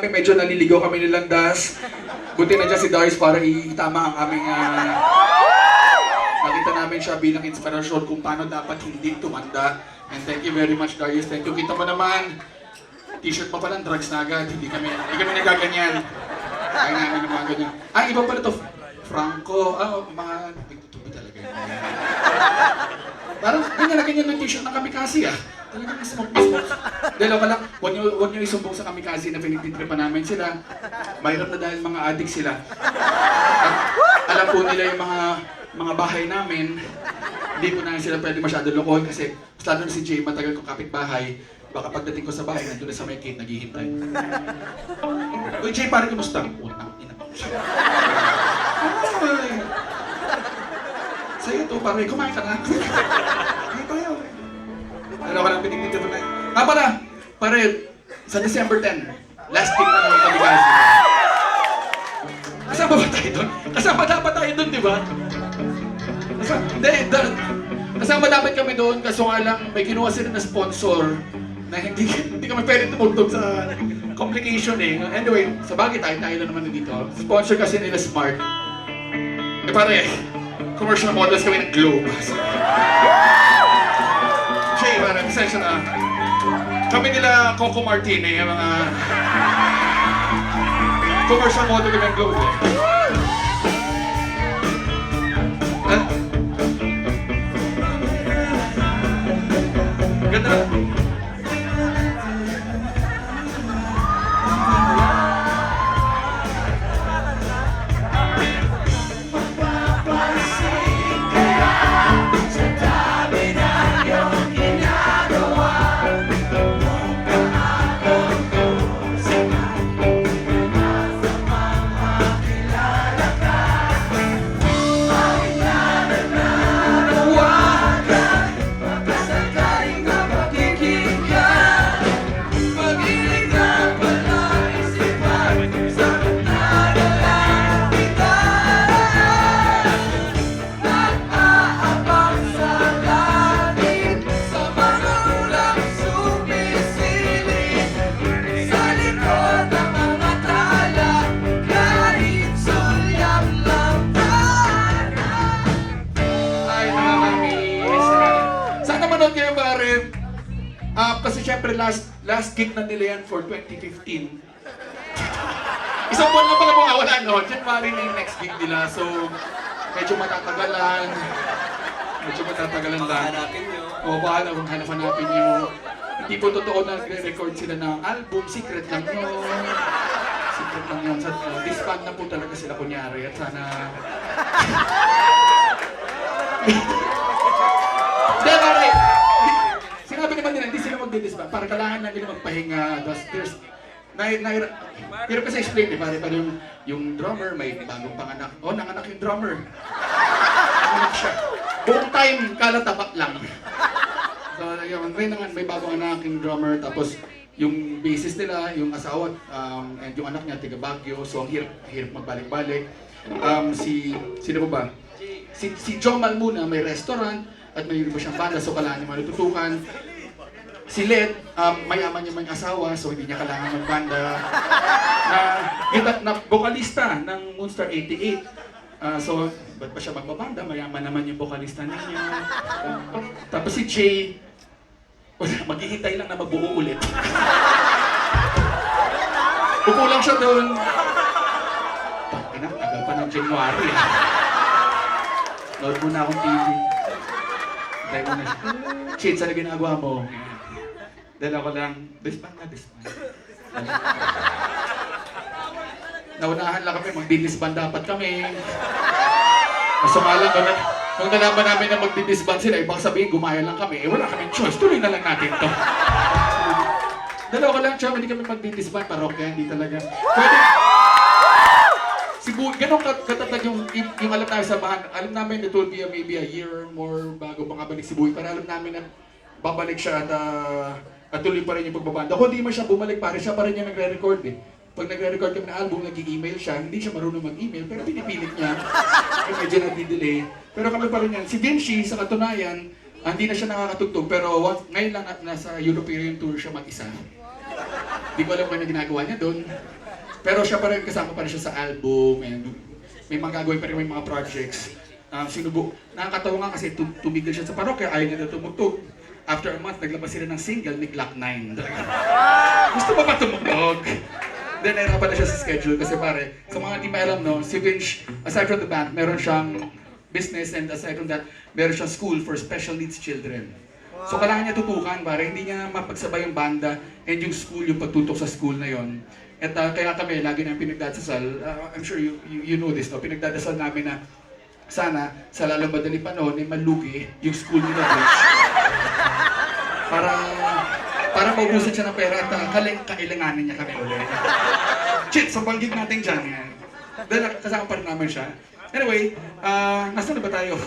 kami, medyo naliligaw kami nilang Das. Buti na dyan si Darius para itama ang aming... nakita namin siya bilang inspirasyon kung paano dapat hindi tumanda. And thank you very much, Darius. Thank you. Kita mo naman, t-shirt pa pala, drugs na agad. Hindi kami nagaganyan. Kaya namin ng mga ganyan. Ah, iba pala to. Franco. Mga nagtutubi talaga yun. Parang ganyan na ganyan ng t-shirt ng kamikaze ah. Talagang smoke. Dahil ka lang, huwag nyo isumbong sa kamikaze na pinagtitripan namin sila. Mayroon na dahil mga addict sila. At alam po nila yung mga bahay namin. Hindi ko na sila pwede masyado lokohin kasi lalo na si Jay, matagal kong kapitbahay. Baka pagdating ko sa bahay, nandun na sa may gate, naghihintay. Uy Jay, pare, kumusta? Unang ina ko siya. Sa'yo to, pare, kumain ka na. Kumain tayo. Ano ka lang pinigdito na. Pare, sa December 10, last week na naman kami guys. Kasama ba tayo doon? Kasama dapat tayo doon, di ba? Kasama dapat kami doon, kaso nga lang may kinuha sila na sponsor na hindi kami pwede tumugtog sa complication eh. Anyway, sa bagay tayo lang naman dito. Sponsor kasi nila Smart. Eh pare, commercial models kami ng Globe. Jay, pare, pasensya na. Kami nila Coco Martini, yung mga commercial model kami ng Globe eh. Ganda. Kasi syempre last gig na nila yan for 2015. Isang buwan na pala wala no? January na yung next gig nila. So, medyo matatagalan. Lang. Hanapin nyo. O, bahala kung hanapin nyo. Hindi po totoo na nagre-record sila ng album. Secret lang yun. Secret lang yun. Disband na po talaga sila kunyari. At sana... Hindi, pare! Sinabi naman nila, hindi sila magdidisband. Para kailangan lang nila magpahinga. Pero kasi explain, di ba? Yung drummer, may bagong panganak. Nanganak yung drummer. Nanganak siya. Buong time, kalatapat lang. So, may bagong anak yung drummer. Tapos, yung bassist nila, yung asawa, and yung anak niya, tiga Baguio. So, ang hirap magbalik-balik. Sino ba? Si Jomal muna, may restaurant. At may iba siyang banda, so kailangan niya matututukan. Si Led, mayaman niya may asawa, so hindi niya kailangan magbanda. Na vocalista ng Moonstar 88. So, ba't pa siya magbabanda? Mayaman naman yung vocalista niya. Tapos si Jay, maghihintay lang na magbuo ulit. Upo lang siya doon. Tagal pa ng January. Nood muna akong TV. Tayo muna siya. Shit, saan na ginagawa mo? Dahil ako lang, disband. Naunahan lang kami, magdi-disband dapat kami. Masama lang, nung nalaman namin na magdi-disband sila, ibang sabihin, gumaya lang kami. Wala kaming choice, tuloy na lang natin to. Dalawa ko lang, hindi kami magdi-disband, parokya, hindi talaga. Pwede, siguro, ganun katatag yung alam namin sa bahan. Alam namin it will be maybe a year or more bago makabalik si Buhay. Para alam namin na babalik siya at tuloy pa rin yung pagbabanda. Kung hindi man siya bumalik, pare siya pa rin yung nagre-record eh. Pag nagre-record kami ng album, nag-i-email siya. Hindi siya marunong mag-email, pero pinipilit niya. Medyo nag-delay. Pero kami pa rin yan. Si Vinci, sa katunayan, hindi na siya nakakatugtog. Pero ngayon lang nasa European tour siya mag-isa. Di ko alam kung ano ginagawa niya doon. Pero siya pa rin, kasama pa rin siya sa album, and may mga gagawin pa rin, may mga projects. Nakakatawa nga kasi tumigil siya sa parokya, ayaw niya na tumugtog. After a month, naglabas sila ng single ni Glock 9. Gusto mo ba tumugtog? Then, nahirapan na siya sa schedule kasi pare, sa mga di alam, no, si Vince, aside from the band, meron siyang business, and aside from that, meron siyang school for special needs children. So, kailangan niya tutukan, pare, hindi niya mapagsabay yung banda and yung school, yung pagtutok sa school na yon. At kaya kami, lagi na pinagdadasal, I'm sure you know this, no? Pinagdadasal namin na sana sa lalong madaling panahon ay malugi yung school nila, Vince. Para maubusan siya ng pera at kailanganin niya kami ulit. Shit, so banggit natin dyan yan. Dahil kasama pa rin naman siya. Anyway, nasaan na ba tayo?